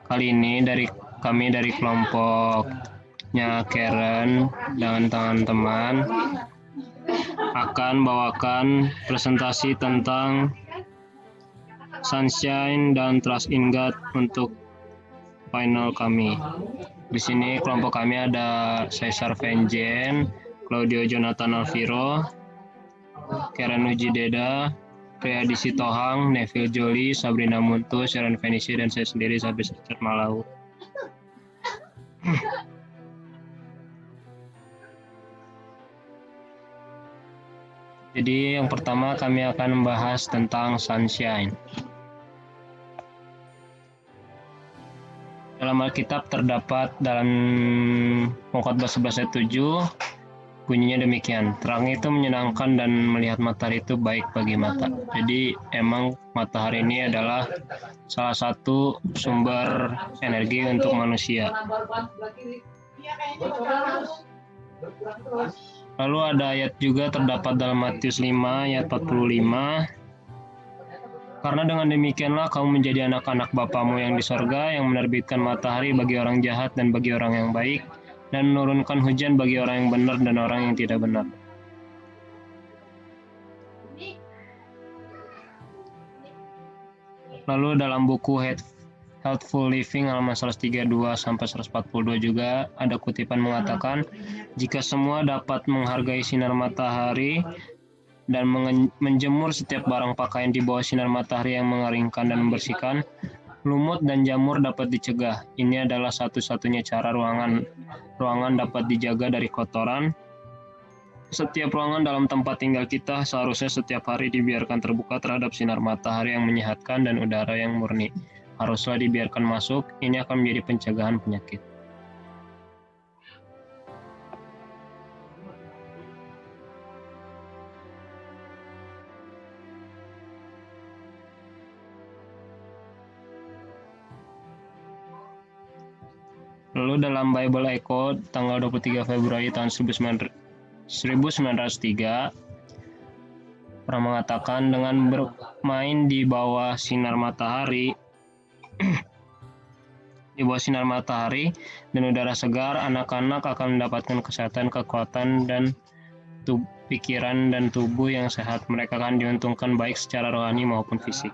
Kali ini kami dari kelompoknya Karen dan teman-teman akan bawakan presentasi tentang Sunshine dan Trust in God untuk final kami. Di sini kelompok kami ada Caesar Venjen, Claudio Jonathan Alviro, Karen Ujideda, Priadi Sitohang, Neville Jolie, Sabrina Muntu, Sharon Venisi, dan saya sendiri, Sabis Richard Malau. Jadi yang pertama kami akan membahas tentang Sunshine. Dalam Alkitab terdapat dalam Pengkhotbah 11 ayat 7, bunyinya demikian, terang itu menyenangkan dan melihat matahari itu baik bagi mata. Jadi emang matahari ini adalah salah satu sumber energi untuk manusia. Lalu ada ayat juga terdapat dalam Matius 5 ayat 45. Karena dengan demikianlah kamu menjadi anak-anak Bapamu yang di sorga, yang menerbitkan matahari bagi orang jahat dan bagi orang yang baik, dan menurunkan hujan bagi orang yang benar dan orang yang tidak benar. Lalu dalam buku Healthful Living halaman 132-142 juga ada kutipan mengatakan, jika semua dapat menghargai sinar matahari dan menjemur setiap barang pakaian di bawah sinar matahari yang mengeringkan dan membersihkan, lumut dan jamur dapat dicegah. Ini adalah satu-satunya cara ruangan dapat dijaga dari kotoran. Setiap ruangan dalam tempat tinggal kita seharusnya setiap hari dibiarkan terbuka terhadap sinar matahari yang menyehatkan dan udara yang murni. Haruslah dibiarkan masuk, ini akan menjadi pencegahan penyakit. Lalu dalam Bible Echo tanggal 23 Februari tahun 1903 pernah mengatakan, dengan bermain di bawah sinar matahari dan udara segar, anak-anak akan mendapatkan kesehatan, kekuatan, dan pikiran dan tubuh yang sehat. Mereka akan diuntungkan baik secara rohani maupun fisik.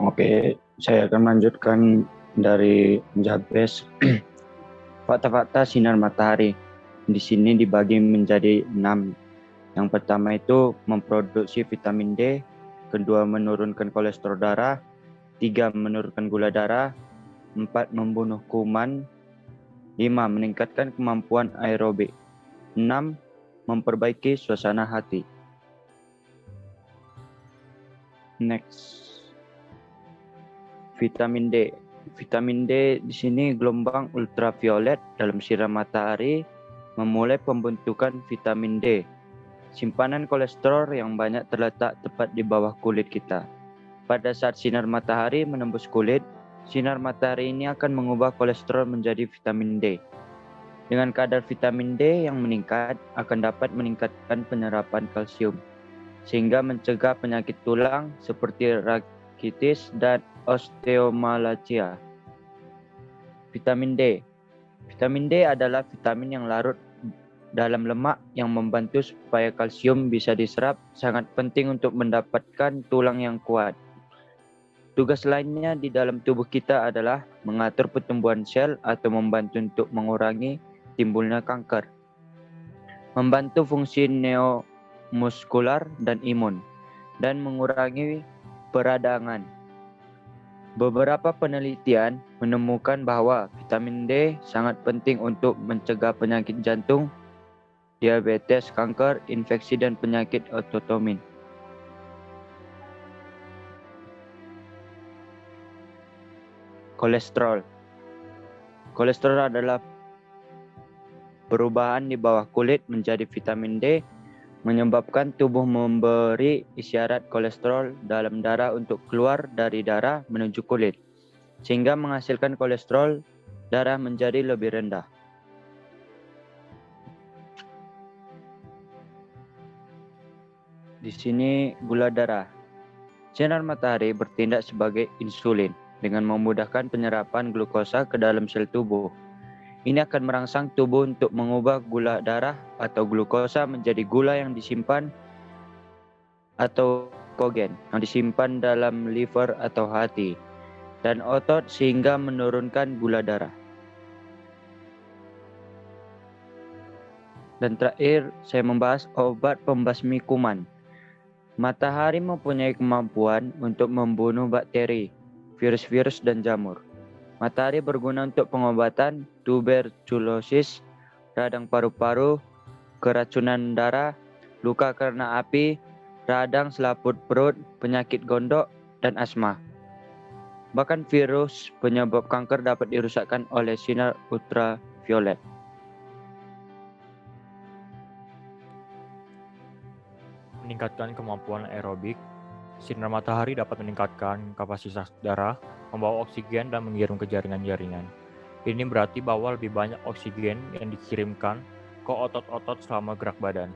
Oke, saya akan melanjutkan dari Jabez. Fakta-fakta sinar matahari di sini dibagi menjadi 6. Yang pertama itu memproduksi vitamin D, kedua menurunkan kolesterol darah, 3 menurunkan gula darah, 4 membunuh kuman, 5 meningkatkan kemampuan aerobik, 6 memperbaiki suasana hati. Next. Vitamin D. Vitamin D di sini gelombang ultraviolet dalam sinar matahari memulai pembentukan vitamin D. Simpanan kolesterol yang banyak terletak tepat di bawah kulit kita. Pada saat sinar matahari menembus kulit, sinar matahari ini akan mengubah kolesterol menjadi vitamin D. Dengan kadar vitamin D yang meningkat, akan dapat meningkatkan penyerapan kalsium, sehingga mencegah penyakit tulang seperti rakitis dan osteomalacia. Vitamin D. Vitamin D adalah vitamin yang larut dalam lemak yang membantu supaya kalsium bisa diserap, sangat penting untuk mendapatkan tulang yang kuat. Tugas lainnya di dalam tubuh kita adalah mengatur pertumbuhan sel atau membantu untuk mengurangi timbulnya kanker, membantu fungsi neuromuskular dan imun, dan mengurangi peradangan. Beberapa penelitian menemukan bahwa vitamin D sangat penting untuk mencegah penyakit jantung, diabetes, kanker, infeksi, dan penyakit autoimun. Kolesterol. Kolesterol adalah perubahan di bawah kulit menjadi vitamin D, menyebabkan tubuh memberi isyarat kolesterol dalam darah untuk keluar dari darah menuju kulit, sehingga menghasilkan kolesterol darah menjadi lebih rendah. Di sini gula darah. Sinar matahari bertindak sebagai insulin dengan memudahkan penyerapan glukosa ke dalam sel tubuh. Ini akan merangsang tubuh untuk mengubah gula darah atau glukosa menjadi gula yang disimpan atau glykogen yang disimpan dalam liver atau hati dan otot sehingga menurunkan gula darah. Dan terakhir, saya membahas obat pembasmi kuman. Matahari mempunyai kemampuan untuk membunuh bakteri, virus-virus, dan jamur. Matahari berguna untuk pengobatan tuberkulosis, radang paru-paru, keracunan darah, luka karena api, radang selaput perut, penyakit gondok, dan asma. Bahkan virus penyebab kanker dapat dirusakkan oleh sinar ultraviolet. Meningkatkan kemampuan aerobik, sinar matahari dapat meningkatkan kapasitas darah, membawa oksigen dan mengirim ke jaringan-jaringan. Ini berarti bahwa lebih banyak oksigen yang dikirimkan ke otot-otot selama gerak badan.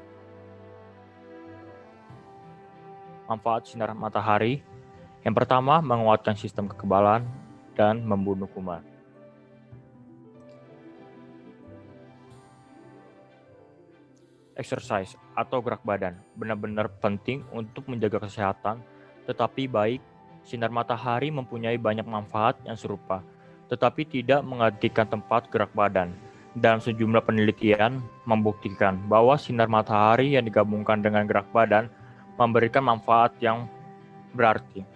Manfaat sinar matahari, yang pertama menguatkan sistem kekebalan dan membunuh kuman. Exercise atau gerak badan benar-benar penting untuk menjaga kesehatan, tetapi baik, sinar matahari mempunyai banyak manfaat yang serupa, tetapi tidak menggantikan tempat gerak badan. Dan sejumlah penelitian membuktikan bahwa sinar matahari yang digabungkan dengan gerak badan memberikan manfaat yang berarti.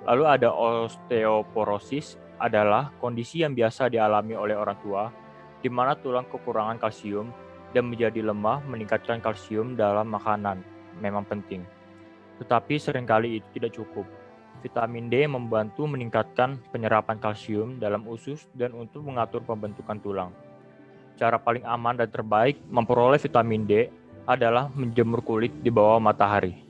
Lalu ada osteoporosis, adalah kondisi yang biasa dialami oleh orang tua, di mana tulang kekurangan kalsium dan menjadi lemah. Meningkatkan kalsium dalam makanan memang penting, tetapi seringkali itu tidak cukup. Vitamin D membantu meningkatkan penyerapan kalsium dalam usus dan untuk mengatur pembentukan tulang. Cara paling aman dan terbaik memperoleh vitamin D adalah menjemur kulit di bawah matahari.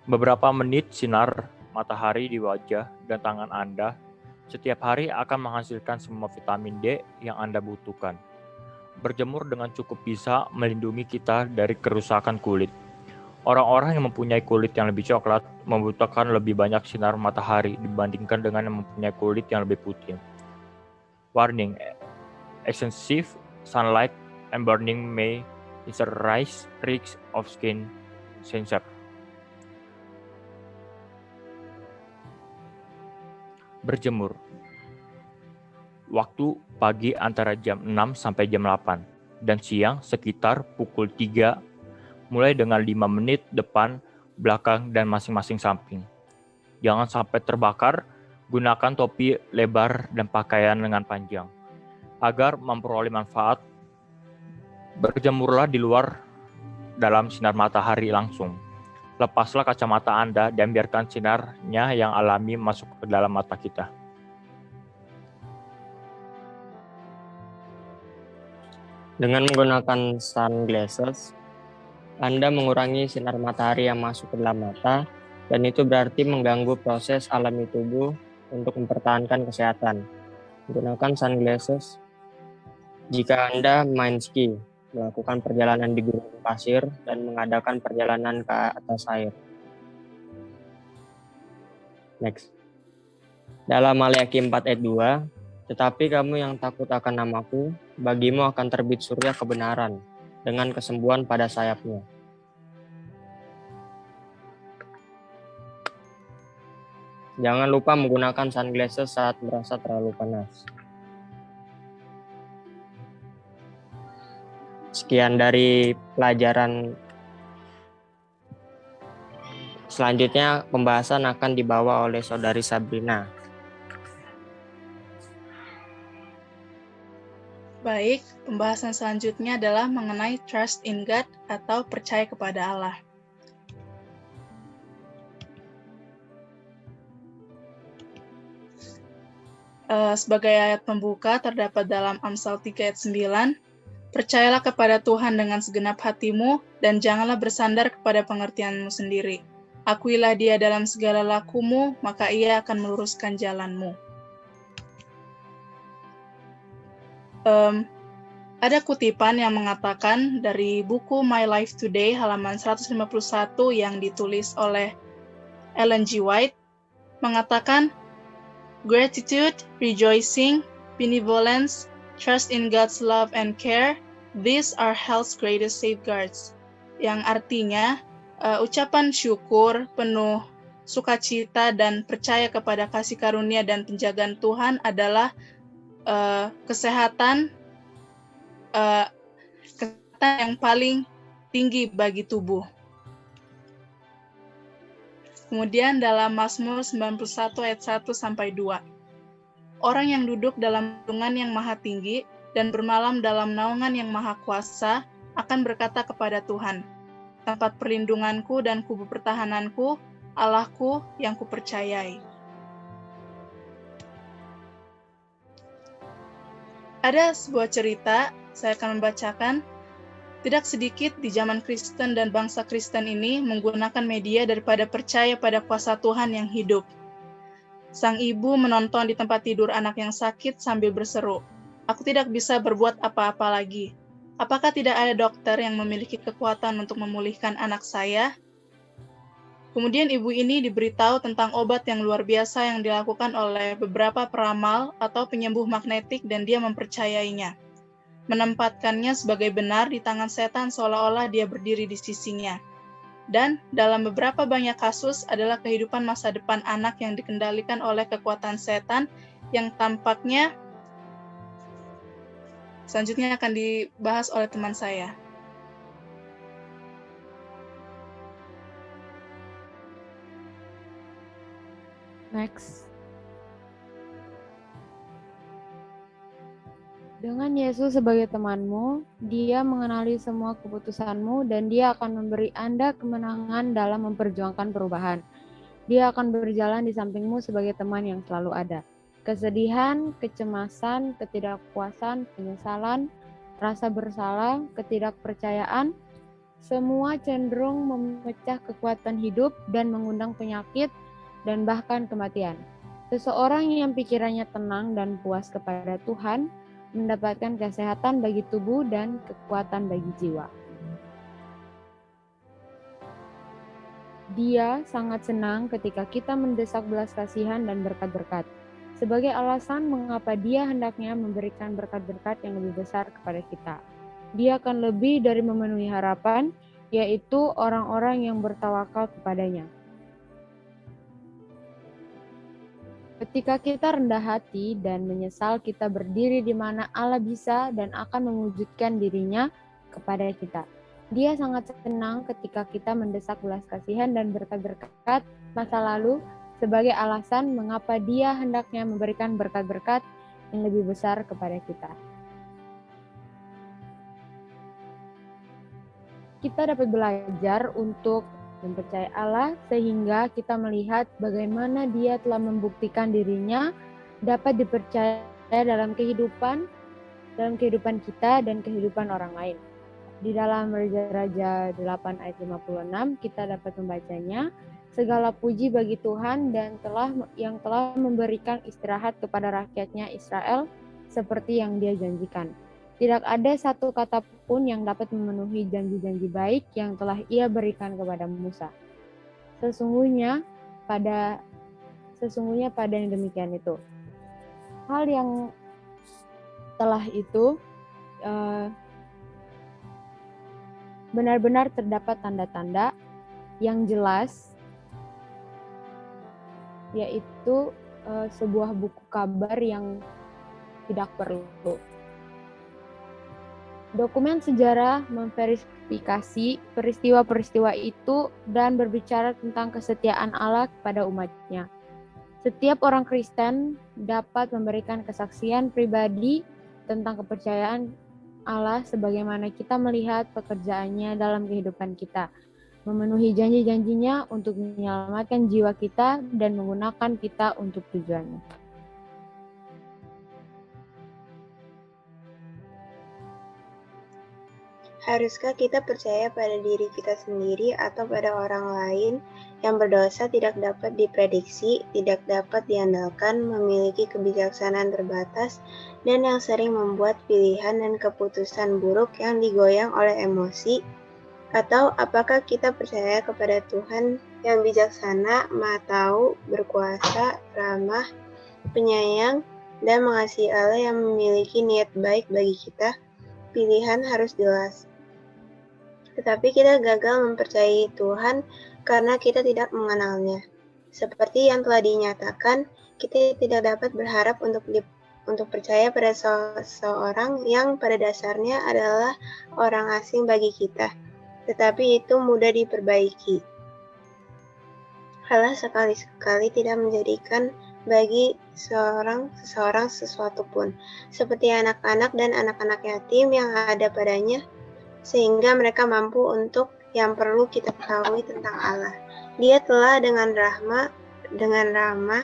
Beberapa menit sinar matahari di wajah dan tangan Anda setiap hari akan menghasilkan semua vitamin D yang Anda butuhkan. Berjemur dengan cukup bisa melindungi kita dari kerusakan kulit. Orang-orang yang mempunyai kulit yang lebih coklat membutuhkan lebih banyak sinar matahari dibandingkan dengan yang mempunyai kulit yang lebih putih. Warning: excessive sunlight and burning may increase risk of skin cancer. Berjemur. Waktu pagi antara jam 6 sampai jam 8 dan siang sekitar pukul 3, mulai dengan 5 menit depan, belakang, dan masing-masing samping. Jangan sampai terbakar, gunakan topi lebar dan pakaian lengan panjang. Agar memperoleh manfaat, berjemurlah di luar dalam sinar matahari langsung. Lepaslah kacamata Anda dan biarkan sinarnya yang alami masuk ke dalam mata kita. Dengan menggunakan sunglasses, Anda mengurangi sinar matahari yang masuk ke dalam mata, dan itu berarti mengganggu proses alami tubuh untuk mempertahankan kesehatan. Gunakan sunglasses jika Anda main ski, melakukan perjalanan di gunung pasir, dan mengadakan perjalanan ke atas air. Next. Dalam Maleakhi 4 ayat 2, tetapi kamu yang takut akan namaku, bagimu akan terbit surya kebenaran dengan kesembuhan pada sayapnya. Jangan lupa menggunakan sunglasses saat merasa terlalu panas. Sekian dari pelajaran. Selanjutnya pembahasan akan dibawa oleh Saudari Sabrina. Baik, pembahasan selanjutnya adalah mengenai trust in God atau percaya kepada Allah. Sebagai ayat pembuka terdapat dalam Amsal 3 ayat 9, percayalah kepada Tuhan dengan segenap hatimu, dan janganlah bersandar kepada pengertianmu sendiri. Akuilah Dia dalam segala lakumu, maka Ia akan meluruskan jalanmu. Ada kutipan yang mengatakan dari buku My Life Today halaman 151 yang ditulis oleh Ellen G. White, mengatakan, "Gratitude, rejoicing, benevolence, trust in God's love and care, these are health's greatest safeguards." Yang artinya, ucapan syukur, penuh sukacita, dan percaya kepada kasih karunia dan penjagaan Tuhan adalah kesehatan yang paling tinggi bagi tubuh. Kemudian dalam Mazmur 91 ayat 1 sampai 2. Orang yang duduk dalam lindungan yang maha tinggi dan bermalam dalam naungan yang maha kuasa akan berkata kepada Tuhan, "Tempat perlindunganku dan kubu pertahananku, Allahku yang kupercayai." Ada sebuah cerita, saya akan membacakan. Tidak sedikit di zaman Kristen dan bangsa Kristen ini menggunakan media daripada percaya pada kuasa Tuhan yang hidup. Sang ibu menonton di tempat tidur anak yang sakit sambil berseru, "Aku tidak bisa berbuat apa-apa lagi. Apakah tidak ada dokter yang memiliki kekuatan untuk memulihkan anak saya?" Kemudian ibu ini diberitahu tentang obat yang luar biasa yang dilakukan oleh beberapa peramal atau penyembuh magnetik dan dia mempercayainya. Menempatkannya sebagai benar di tangan setan seolah-olah dia berdiri di sisinya. Dan dalam beberapa banyak kasus adalah kehidupan masa depan anak yang dikendalikan oleh kekuatan setan yang tampaknya selanjutnya akan dibahas oleh teman saya. Next. Dengan Yesus sebagai temanmu, Dia mengenali semua keputusanmu dan Dia akan memberi Anda kemenangan dalam memperjuangkan perubahan. Dia akan berjalan di sampingmu sebagai teman yang selalu ada. Kesedihan, kecemasan, ketidakpuasan, penyesalan, rasa bersalah, ketidakpercayaan, semua cenderung memecah kekuatan hidup dan mengundang penyakit dan bahkan kematian. Seseorang yang pikirannya tenang dan puas kepada Tuhan mendapatkan kesehatan bagi tubuh dan kekuatan bagi jiwa. Dia sangat senang ketika kita mendesak belas kasihan dan berkat-berkat, sebagai alasan mengapa Dia hendaknya memberikan berkat-berkat yang lebih besar kepada kita. Dia akan lebih dari memenuhi harapan, yaitu orang-orang yang bertawakal kepadanya. Ketika kita rendah hati dan menyesal, kita berdiri di mana Allah bisa dan akan mewujudkan dirinya kepada kita. Dia sangat senang ketika kita mendesak belas kasihan dan berkat-berkat masa lalu sebagai alasan mengapa Dia hendaknya memberikan berkat-berkat yang lebih besar kepada kita. Kita dapat belajar untuk mempercayai Allah sehingga kita melihat bagaimana Dia telah membuktikan dirinya dapat dipercaya dalam kehidupan kita dan kehidupan orang lain. Di dalam Raja-Raja 8 ayat 56 kita dapat membacanya, "Segala puji bagi Tuhan yang telah memberikan istirahat kepada rakyatnya Israel seperti yang Dia janjikan. Tidak ada satu kata pun yang dapat memenuhi janji-janji baik yang telah Ia berikan kepada Musa. Sesungguhnya pada yang demikian itu." Hal yang telah itu benar-benar terdapat tanda-tanda yang jelas, yaitu sebuah buku kabar yang tidak perlu. Dokumen sejarah memverifikasi peristiwa-peristiwa itu dan berbicara tentang kesetiaan Allah kepada umat-Nya. Setiap orang Kristen dapat memberikan kesaksian pribadi tentang kepercayaan Allah sebagaimana kita melihat pekerjaannya dalam kehidupan kita, memenuhi janji-janjinya untuk menyelamatkan jiwa kita dan menggunakan kita untuk tujuannya. Haruskah kita percaya pada diri kita sendiri atau pada orang lain yang berdosa tidak dapat diprediksi, tidak dapat diandalkan, memiliki kebijaksanaan terbatas, dan yang sering membuat pilihan dan keputusan buruk yang digoyang oleh emosi? Atau apakah kita percaya kepada Tuhan yang bijaksana, Maha Tahu, berkuasa, ramah, penyayang, dan mengasihi Allah yang memiliki niat baik bagi kita? Pilihan harus jelas. Tetapi kita gagal mempercayai Tuhan karena kita tidak mengenalnya. Seperti yang telah dinyatakan, kita tidak dapat berharap untuk percaya pada seseorang yang pada dasarnya adalah orang asing bagi kita. Tetapi itu mudah diperbaiki. Allah sekali-sekali tidak menjadikan bagi seseorang sesuatu pun, seperti anak-anak dan anak-anak yatim yang ada padanya, sehingga mereka mampu untuk yang perlu kita ketahui tentang Allah. Dia telah dengan ramah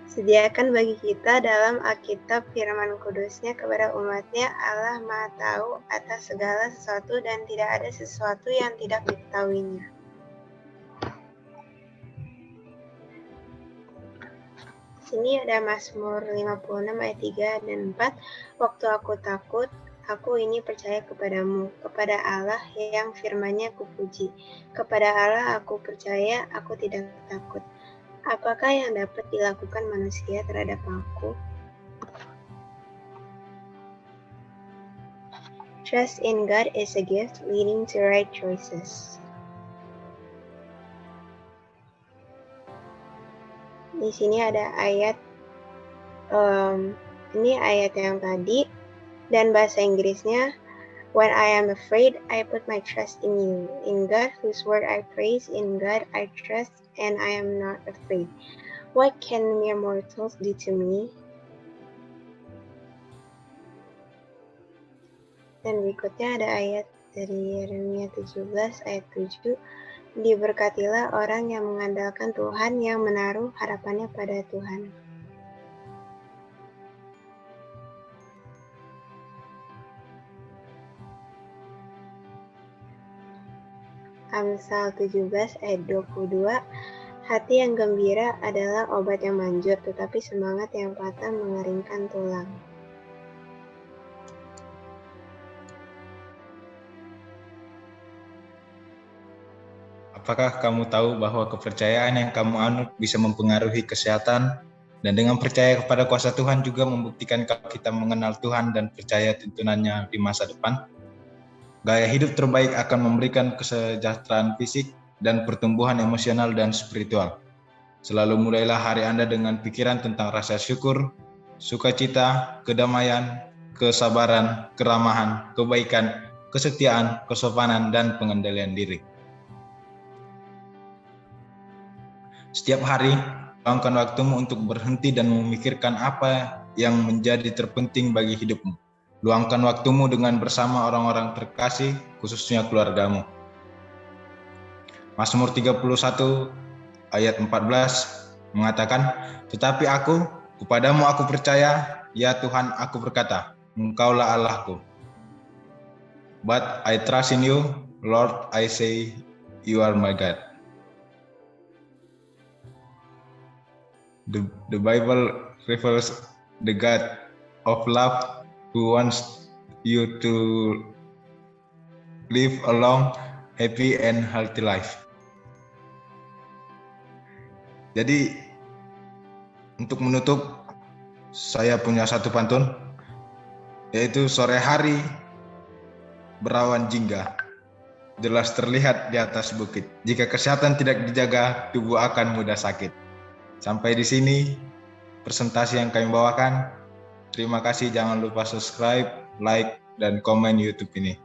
sediakan bagi kita dalam Alkitab firman kudusnya kepada umatnya. Allah Maha Tahu atas segala sesuatu dan tidak ada sesuatu yang tidak diketahuinya. Sini ada Mazmur 56 ayat 3 dan 4. Waktu aku takut, aku ini percaya kepadamu, kepada Allah yang firman-Nya kupuji. Kepada Allah aku percaya, aku tidak takut. Apakah yang dapat dilakukan manusia terhadap aku? Trust in God is a gift leading to right choices. Di sini ada ayat, ini ayat yang tadi, dan bahasa Inggrisnya, when I am afraid, I put my trust in you. In God, whose word I praise, in God I trust, and I am not afraid. What can mere mortals do to me? Dan berikutnya ada ayat dari Yeremia 17 ayat 7. Diberkatilah orang yang mengandalkan Tuhan, yang menaruh harapannya pada Tuhan. Amsal 17 ayat 22. Hati yang gembira adalah obat yang manjur, tetapi semangat yang patah mengeringkan tulang. Apakah kamu tahu bahwa kepercayaan yang kamu anut bisa mempengaruhi kesehatan? Dan dengan percaya kepada kuasa Tuhan juga membuktikan kalau kita mengenal Tuhan dan percaya tuntunannya di masa depan. Gaya hidup terbaik akan memberikan kesejahteraan fisik dan pertumbuhan emosional dan spiritual. Selalu mulailah hari Anda dengan pikiran tentang rasa syukur, sukacita, kedamaian, kesabaran, keramahan, kebaikan, kesetiaan, kesopanan, dan pengendalian diri. Setiap hari, luangkan waktumu untuk berhenti dan memikirkan apa yang menjadi terpenting bagi hidupmu. Luangkan waktumu dengan bersama orang-orang terkasih, khususnya keluargamu. Mazmur 31 ayat 14 mengatakan, tetapi kepadamu aku percaya, ya Tuhan aku berkata, Engkaulah Allahku. But I trust in you, Lord, I say, you are my God. The Bible refers the God of love who wants you to live a long, happy, and healthy life. Jadi, untuk menutup, saya punya satu pantun, yaitu sore hari berawan jingga, jelas terlihat di atas bukit. Jika kesehatan tidak dijaga, tubuh akan mudah sakit. Sampai di sini presentasi yang kami bawakan. Terima kasih, jangan lupa subscribe, like, dan komen YouTube ini.